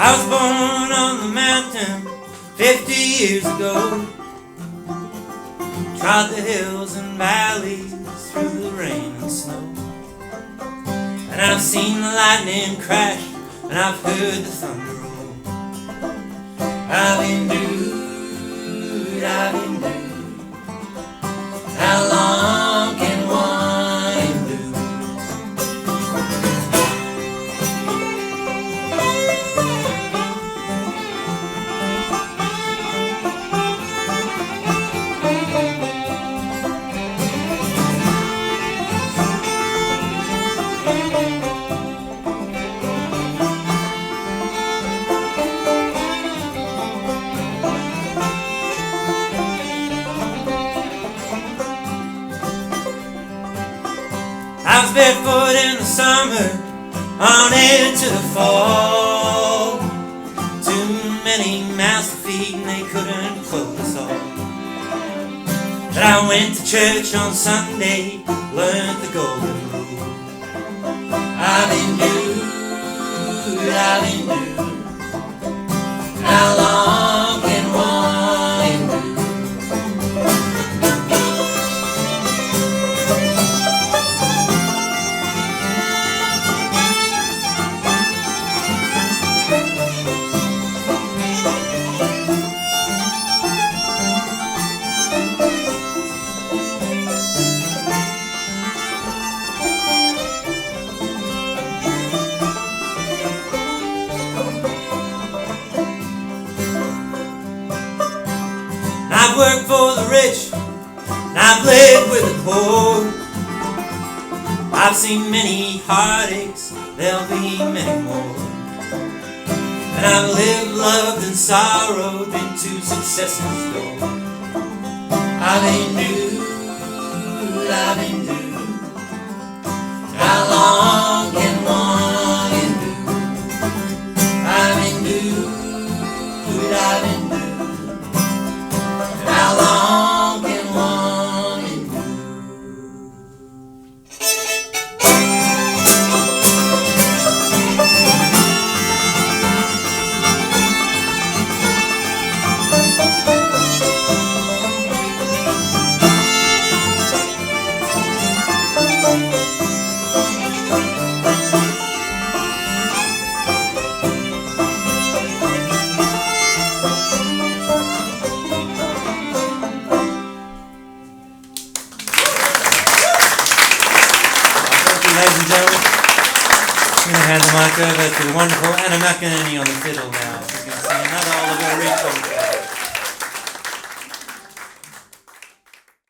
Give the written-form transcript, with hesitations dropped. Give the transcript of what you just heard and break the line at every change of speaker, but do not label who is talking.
I was born on the mountain 50 years ago. Trod the hills and valleys through the rain and snow. And I've seen the lightning crash, and I've heard the thunder roll. I've endured, how long can one endure? I was barefoot in the summer, on into the fall. Too many mouths to feed and they couldn't clothe us all. But I went to church on Sunday, learned the golden rule. I've endured, how long can one endure? I've worked for the rich, and I've lived with the poor. I've seen many heartaches, there'll be many more. And I've lived, loved, and sorrowed into success's door. I've endured, how long can one endure? I've endured, how long can one endure? Ladies and gentlemen, I'm going to hand the mic over to the wonderful Anna McInerney on the fiddle now. As you can see, another Oliver Reach on the